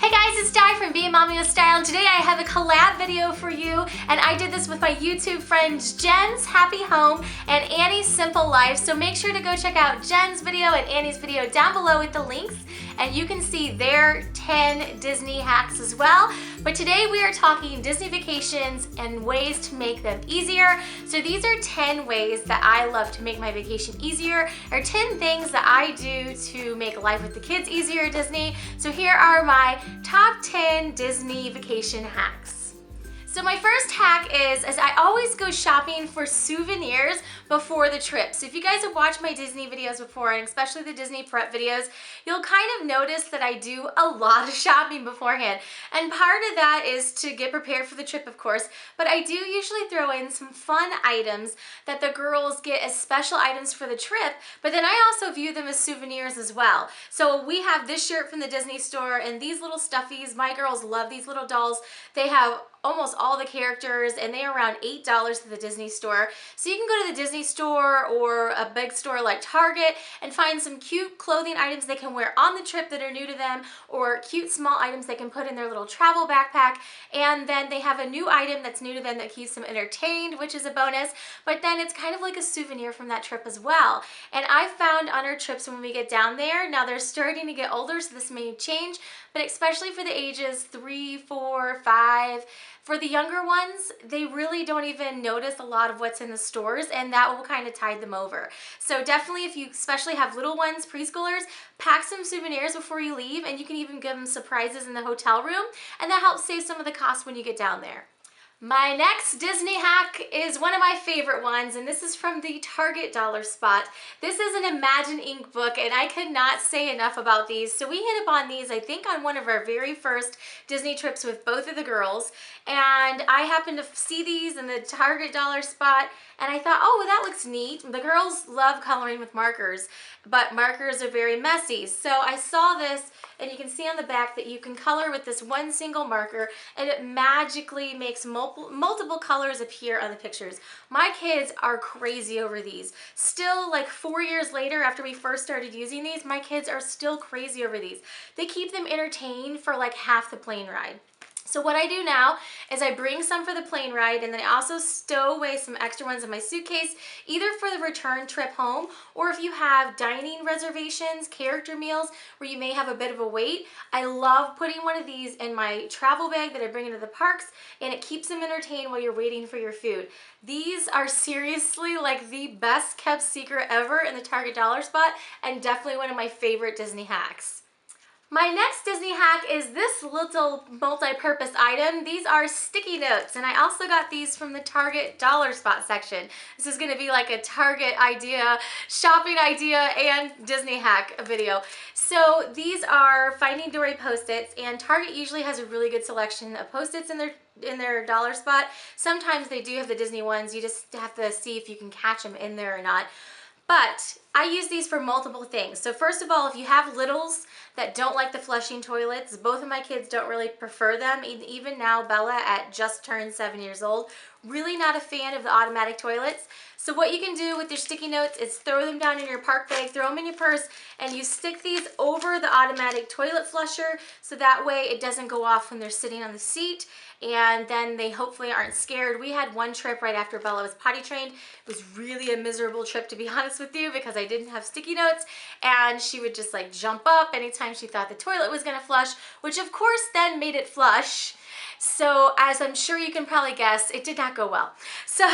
Hey guys, it's Di from BeingMommywithStyle, and today I have a collab video for you, and I did this with my YouTube friends Jen's Happy Home and Annie's Simple Life, so make sure to go check out Jen's video and Annie's video down below with the links, and you can see their 10 Disney hacks as well. But today we are talking Disney vacations and ways to make them easier. So these are 10 ways that I love to make my vacation easier, or 10 things that I do to make life with the kids easier at Disney. So here are my top 10 Disney vacation hacks. So my first hack is I always go shopping for souvenirs before the trip. So if you guys have watched my Disney videos before, and especially the Disney prep videos, you'll kind of notice that I do a lot of shopping beforehand. And part of that is to get prepared for the trip, of course, but I do usually throw in some fun items that the girls get as special items for the trip, but then I also view them as souvenirs as well. So we have this shirt from the Disney store and these little stuffies. My girls love these little dolls. They have almost all the characters, and they are around $8 at the Disney store. So you can go to the Disney store or a big store like Target and find some cute clothing items they can wear on the trip that are new to them, or cute small items they can put in their little travel backpack. And then they have a new item that's new to them that keeps them entertained, which is a bonus, but then it's kind of like a souvenir from that trip as well. And I found on our trips when we get down there, now they're starting to get older, so this may change, but especially for the ages 3, 4, 5, for the younger ones, they really don't even notice a lot of what's in the stores, and that will kind of tide them over. So definitely, if you especially have little ones, preschoolers, pack some souvenirs before you leave, and you can even give them surprises in the hotel room, and that helps save some of the cost when you get down there. My next Disney hack is one of my favorite ones, and this is from the Target dollar spot. This is an Imagine Ink book, and I could not say enough about these. So we hit upon these, I think, on one of our very first Disney trips with both of the girls, and I happened to see these in the Target dollar spot, and I thought, oh, well, that looks neat. The girls love coloring with markers, but markers are very messy. So I saw this, and you can see on the back that you can color with this one single marker, and it magically makes multiple colors appear on the pictures. My kids are crazy over these. Still, like 4 years later after we first started using these, my kids are still crazy over these. They keep them entertained for like half the plane ride. So what I do now is I bring some for the plane ride, and then I also stow away some extra ones in my suitcase, either for the return trip home, or if you have dining reservations, character meals, where you may have a bit of a wait. I love putting one of these in my travel bag that I bring into the parks, and it keeps them entertained while you're waiting for your food. These are seriously like the best kept secret ever in the Target dollar spot, and definitely one of my favorite Disney hacks. My next Disney hack is this little multi-purpose item. These are sticky notes, and I also got these from the Target dollar spot section. This is going to be like a Target idea, shopping idea, and Disney hack video. So these are Finding Dory Post-its, and Target usually has a really good selection of Post-its in their dollar spot. Sometimes they do have the Disney ones. You just have to see if you can catch them in there or not. But I use these for multiple things. So first of all, if you have littles that don't like the flushing toilets, both of my kids don't really prefer them. Even now, Bella, at just turned 7 years old, really not a fan of the automatic toilets. So what you can do with your sticky notes is throw them down in your park bag, throw them in your purse, and you stick these over the automatic toilet flusher, so that way it doesn't go off when they're sitting on the seat, and then they hopefully aren't scared. We had one trip right after Bella was potty trained. It was really a miserable trip, to be honest with you, because I didn't have sticky notes, and she would just like jump up anytime she thought the toilet was gonna flush, which of course then made it flush. So as I'm sure you can probably guess, it did not go well. So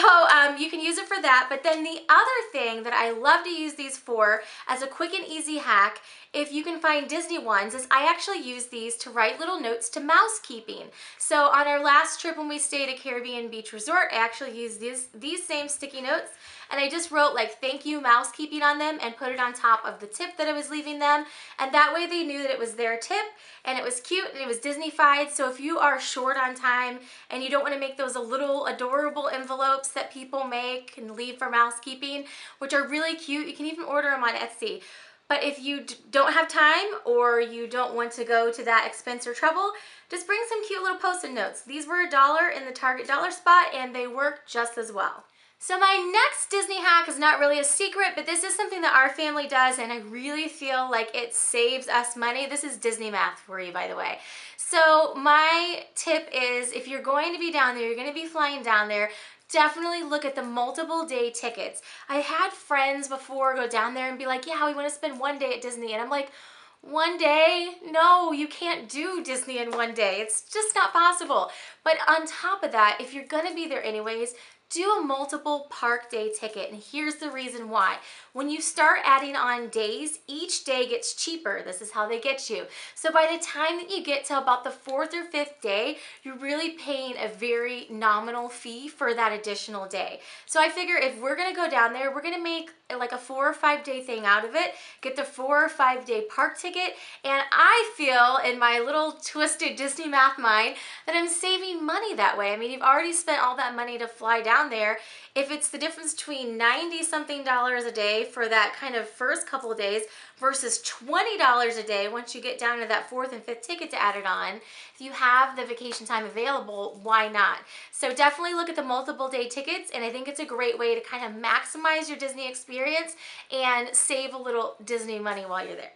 you can use it for that. But then the other thing that I love to use these for as a quick and easy hack, if you can find Disney ones, is I actually use these to write little notes to mousekeeping. So on our last trip when we stayed at Caribbean Beach Resort, I actually used these same sticky notes, and I just wrote like thank you mousekeeping on them and put it on top of the tip that I was leaving them, and that way they knew that it was their tip, and it was cute, and it was Disney-fied. So if you are short on time and you don't want to make those little adorable envelopes that people make and leave for mousekeeping, which are really cute, you can even order them on Etsy. But if you don't have time, or you don't want to go to that expense or trouble, just bring some cute little Post-it notes. These were $1 in the Target dollar spot, and they work just as well. So my next Disney hack is not really a secret, but this is something that our family does and I really feel like it saves us money. This is Disney math for you, by the way. So my tip is if you're going to be down there, you're going to be flying down there, definitely look at the multiple day tickets. I had friends before go down there and be like, yeah, we want to spend one day at Disney. And I'm like, one day? No, you can't do Disney in one day. It's just not possible. But on top of that, if you're gonna be there anyways, do a multiple park day ticket. And here's the reason why. When you start adding on days, each day gets cheaper. This is how they get you. So by the time that you get to about the 4th or 5th day, you're really paying a very nominal fee for that additional day. So I figure if we're gonna go down there, we're gonna make like a 4 or 5 day thing out of it, get the 4 or 5 day park ticket, and I feel in my little twisted Disney math mind that I'm saving money that way. I mean, you've already spent all that money to fly down there. If it's the difference between $90-something a day for that kind of first couple of days versus $20 a day once you get down to that 4th and 5th ticket to add it on, if you have the vacation time available, why not? So definitely look at the multiple day tickets, and I think it's a great way to kind of maximize your Disney experience and save a little Disney money while you're there.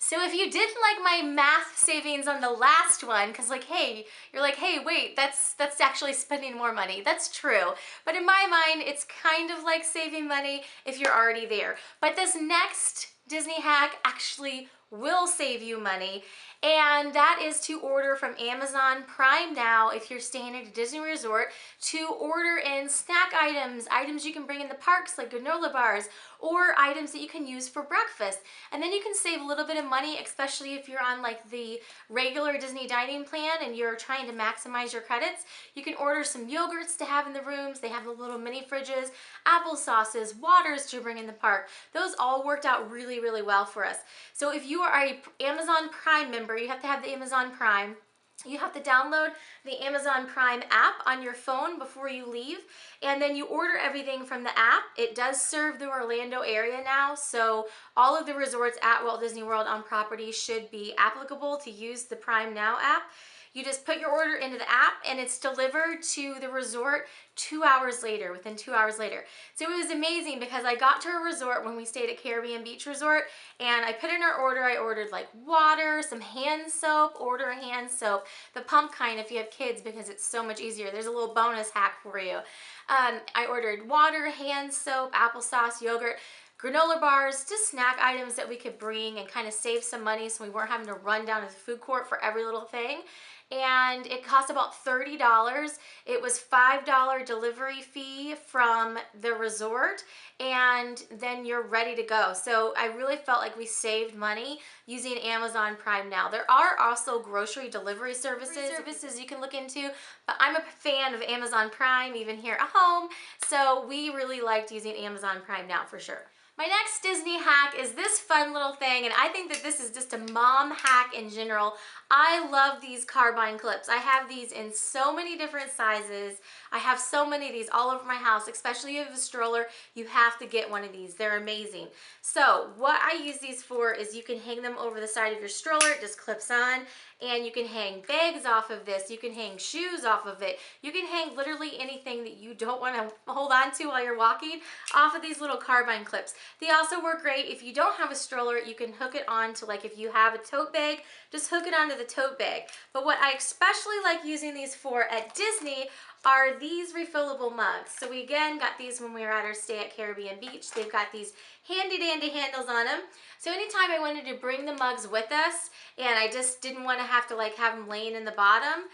So if you didn't like my math savings on the last one, because you're like, hey, wait, that's actually spending more money. That's true. But in my mind, it's kind of like saving money if you're already there. But this next Disney hack actually will save you money, and that is to order from Amazon Prime now if you're staying at a Disney resort, to order in snack items, items you can bring in the parks like granola bars, or items that you can use for breakfast. And then you can save a little bit of money, especially if you're on like the regular Disney dining plan and you're trying to maximize your credits. You can order some yogurts to have in the rooms. They have the little mini fridges, applesauces, waters to bring in the park. Those all worked out really, really well for us. So if you are an Amazon Prime member, you have to have the Amazon Prime. You have to download the Amazon Prime app on your phone before you leave, and then you order everything from the app. It does serve the Orlando area now, so all of the resorts at Walt Disney World on property should be applicable to use the Prime Now app. You just put your order into the app and it's delivered to the resort 2 hours later, within 2 hours later. So it was amazing because I got to a resort when we stayed at Caribbean Beach Resort, and I put in our order. I ordered like water, some hand soap, order hand soap, the pump kind if you have kids because it's so much easier. There's a little bonus hack for you. I ordered water, hand soap, applesauce, yogurt, granola bars, just snack items that we could bring and kind of save some money so we weren't having to run down to the food court for every little thing. And it cost about $30. It was $5 delivery fee from the resort, and then you're ready to go. So I really felt like we saved money using Amazon Prime Now. There are also grocery delivery services you can look into, but I'm a fan of Amazon Prime even here at home, so we really liked using Amazon Prime Now for sure. My next Disney hack is this fun little thing, and I think that this is just a mom hack in general. I love these carbine clips. I have these in so many different sizes. I have so many of these all over my house, especially if you have a stroller. You have to get one of these. They're amazing. So what I use these for is you can hang them over the side of your stroller. It just clips on, and you can hang bags off of this. You can hang shoes off of it. You can hang literally anything that you don't want to hold on to while you're walking off of these little carbine clips. They also work great if you don't have a stroller. You can hook it on to, like, if you have a tote bag, just hook it onto the tote bag. But what I especially like using these for at Disney are these refillable mugs. So we again got these when we were at our stay at Caribbean Beach. They've got these handy dandy handles on them. So anytime I wanted to bring the mugs with us and I just didn't want to have to like have them laying in the bottom,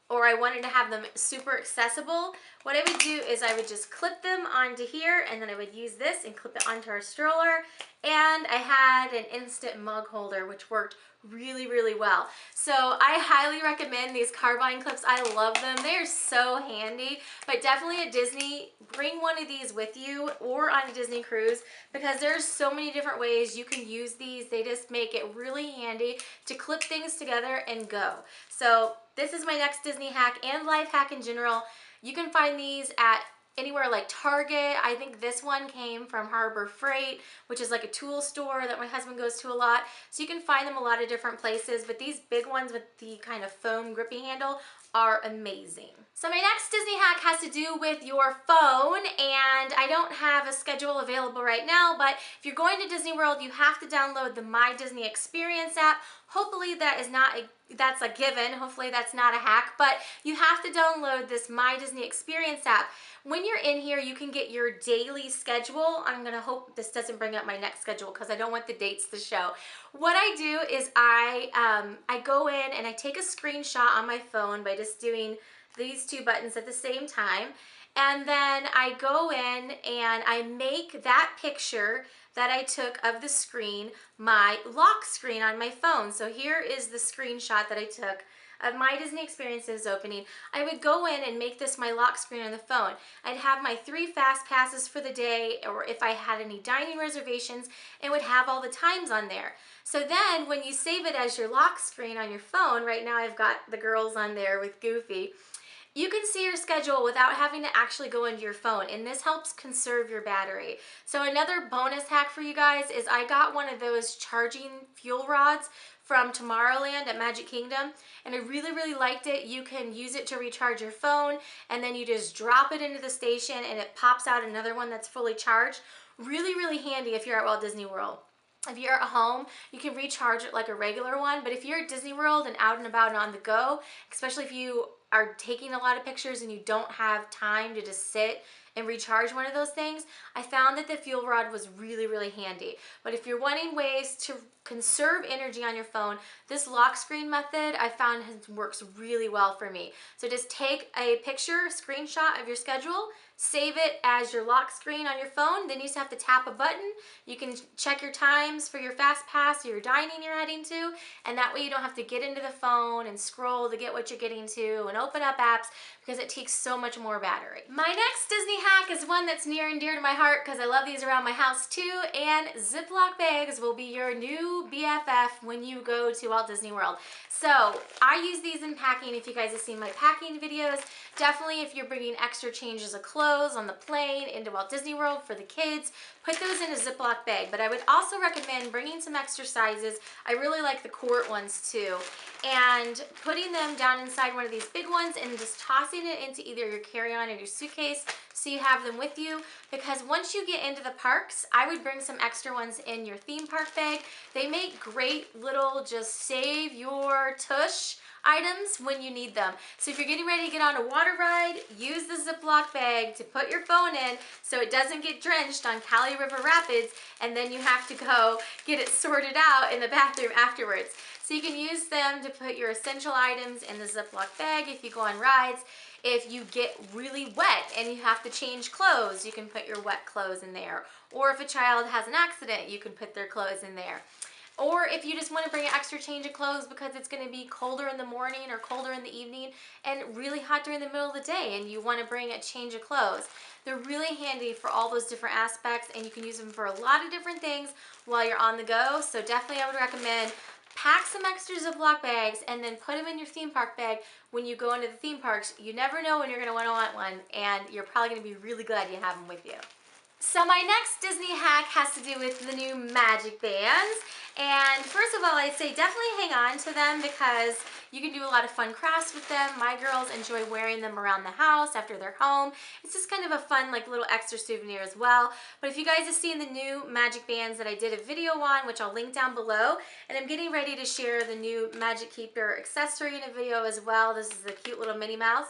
or I wanted to have them super accessible, what I would do is I would just clip them onto here, and then I would use this and clip it onto our stroller, and I had an instant mug holder which worked really, really well. So I highly recommend these carbine clips. I love them. They're so handy. But definitely at Disney, bring one of these with you or on a Disney cruise, because there's so many different ways you can use these. They just make it really handy to clip things together and go. So this is my next Disney hack and life hack in general. You can find these at anywhere like Target. I think this one came from Harbor Freight, which is like a tool store that my husband goes to a lot. So you can find them a lot of different places, but these big ones with the kind of foam grippy handle are amazing. So my next Disney hack has to do with your phone, and I don't have a schedule available right now, but if you're going to Disney World, you have to download the My Disney Experience app. Hopefully that's a given. Hopefully that's not a hack, but you have to download this My Disney Experience app. When you're in here, you can get your daily schedule. I'm gonna hope this doesn't bring up my next schedule because I don't want the dates to show. What I do is I go in and I take a screenshot on my phone by just doing these two buttons at the same time. And then I go in and I make that picture that I took of the screen my lock screen on my phone. So here is the screenshot that I took of My Disney Experiences opening. I would go in and make this my lock screen on the phone. I'd have my 3 fast passes for the day, or if I had any dining reservations, it would have all the times on there. So then when you save it as your lock screen on your phone, right now I've got the girls on there with Goofy, you can see your schedule without having to actually go into your phone, and this helps conserve your battery. So another bonus hack for you guys is I got one of those charging fuel rods from Tomorrowland at Magic Kingdom, and I really liked it. You can use it to recharge your phone, and then you just drop it into the station and it pops out another one that's fully charged. Really handy if you're at Walt Disney World. If you're at home, you can recharge it like a regular one, but if you're at Disney World and out and about and on the go, especially if you are taking a lot of pictures and you don't have time to just sit and recharge one of those things, I found that the fuel rod was really handy. But if you're wanting ways to conserve energy on your phone, this lock screen method I found works really well for me. So just take a picture, screenshot of your schedule, save it as your lock screen on your phone, then you just have to tap a button. You can check your times for your fast pass or your dining you're heading to, and that way you don't have to get into the phone and scroll to get what you're getting to and open up apps, because it takes so much more battery. My next Disney hack is one that's near and dear to my heart because I love these around my house too, and Ziploc bags will be your new BFF when you go to Walt Disney World. So I use these in packing. If you guys have seen my packing videos, definitely if you're bringing extra changes of clothes on the plane into Walt Disney World for the kids, put those in a Ziploc bag. But I would also recommend bringing some extra sizes. I really like the quart ones too. And putting them down inside one of these big ones and just tossing it into either your carry-on or your suitcase so you have them with you. Because once you get into the parks, I would bring some extra ones in your theme park bag. They make great little just save your tush items when you need them. So if you're getting ready to get on a water ride, use the Ziploc bag to put your phone in so it doesn't get drenched on Cali River Rapids, and then you have to go get it sorted out in the bathroom afterwards. So you can use them to put your essential items in the Ziploc bag if you go on rides. If you get really wet and you have to change clothes, you can put your wet clothes in there. Or if a child has an accident, you can put their clothes in there. Or if you just want to bring an extra change of clothes because it's going to be colder in the morning or colder in the evening and really hot during the middle of the day and you want to bring a change of clothes. They're really handy for all those different aspects, and you can use them for a lot of different things while you're on the go. So definitely I would recommend pack some extra Ziploc bags and then put them in your theme park bag when you go into the theme parks. You never know when you're going to want one, and you're probably going to be really glad you have them with you. So my next Disney hack has to do with the new Magic Bands. And first of all, I'd say definitely hang on to them because you can do a lot of fun crafts with them. My girls enjoy wearing them around the house after they're home. It's just kind of a fun like little extra souvenir as well. But if you guys have seen the new Magic Bands that I did a video on, which I'll link down below, and I'm getting ready to share the new Magic Keeper accessory in a video as well. This is the cute little Minnie Mouse.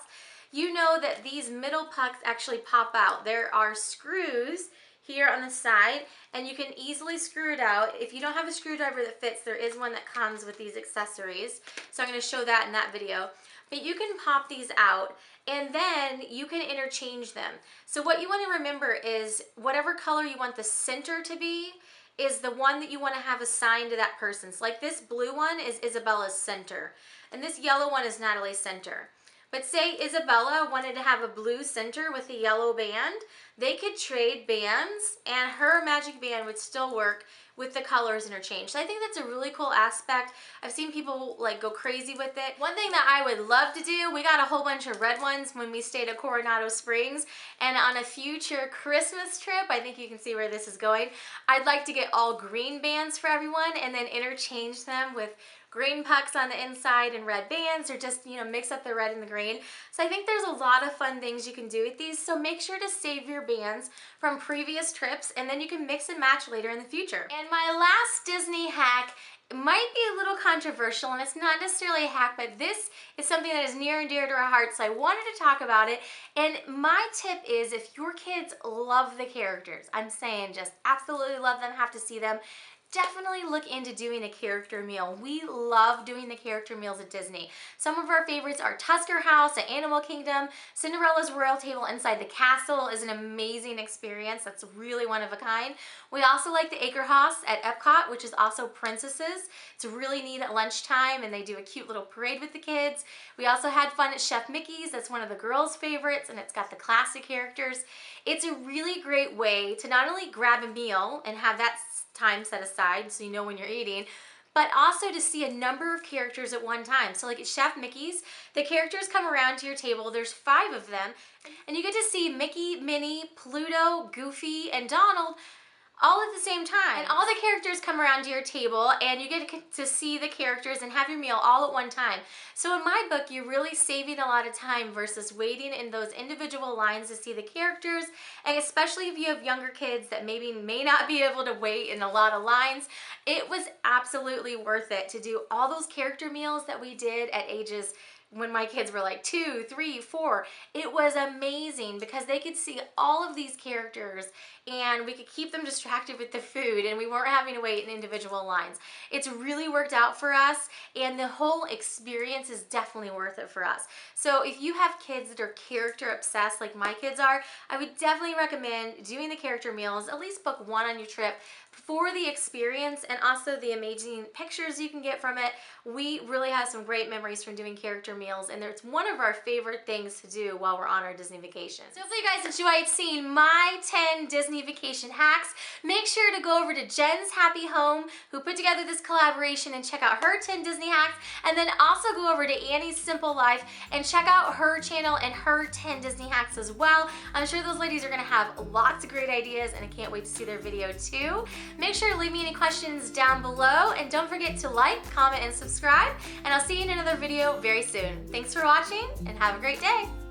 You know that these middle pucks actually pop out. There are screws here on the side, and you can easily screw it out. If you don't have a screwdriver that fits, there is one that comes with these accessories. So I'm going to show that in that video. But you can pop these out, and then you can interchange them. So what you want to remember is whatever color you want the center to be is the one that you want to have assigned to that person. So like this blue one is Isabella's center, and this yellow one is Natalie's center. But say Isabella wanted to have a blue center with a yellow band, they could trade bands and her magic band would still work with the colors interchanged. So I think that's a really cool aspect. I've seen people like go crazy with it. One thing that I would love to do, we got a whole bunch of red ones when we stayed at Coronado Springs, and on a future Christmas trip, I think you can see where this is going, I'd like to get all green bands for everyone and then interchange them with green pucks on the inside and red bands, or just, you know, mix up the red and the green. So I think there's a lot of fun things you can do with these. So make sure to save your bands from previous trips, and then you can mix and match later in the future. And my last Disney hack might be a little controversial, and it's not necessarily a hack, but this is something that is near and dear to our hearts, so I wanted to talk about it. And my tip is, if your kids love the characters, I'm saying just absolutely love them, have to see them, definitely look into doing a character meal. We love doing the character meals at Disney. Some of our favorites are Tusker House at Animal Kingdom. Cinderella's Royal Table inside the castle is an amazing experience. That's really one of a kind. We also like the Acre House at Epcot, which is also princesses. It's really neat at lunchtime, and they do a cute little parade with the kids. We also had fun at Chef Mickey's. That's one of the girls' favorites, and it's got the classic characters. It's a really great way to not only grab a meal and have that time set aside so you know when you're eating, but also to see a number of characters at one time. So like at Chef Mickey's, the characters come around to your table. There's 5 of them, and you get to see Mickey, Minnie, Pluto, Goofy, and Donald all at the same time. And all the characters come around to your table, and you get to see the characters and have your meal all at one time. So in my book, you're really saving a lot of time versus waiting in those individual lines to see the characters. And especially if you have younger kids that maybe may not be able to wait in a lot of lines, it was absolutely worth it to do all those character meals that we did at ages when my kids were like 2, 3, 4. It was amazing because they could see all of these characters, and we could keep them distracted with the food, and we weren't having to wait in individual lines. It's really worked out for us, and the whole experience is definitely worth it for us. So if you have kids that are character obsessed like my kids are, I would definitely recommend doing the character meals. At least book 1 on your trip for the experience and also the amazing pictures you can get from it. We really have some great memories from doing character meals, and it's one of our favorite things to do while we're on our Disney vacation. So hopefully you guys enjoyed seeing my 10 Disney vacation hacks. Make sure to go over to Jen's Happy Home, who put together this collaboration, and check out her 10 Disney hacks, and then also go over to Annie's Simple Life and check out her channel and her 10 Disney hacks as well. I'm sure those ladies are gonna have lots of great ideas, and I can't wait to see their video too. Make sure to leave me any questions down below, and don't forget to like, comment, and subscribe, and I'll see you in another video very soon. Thanks for watching, and have a great day.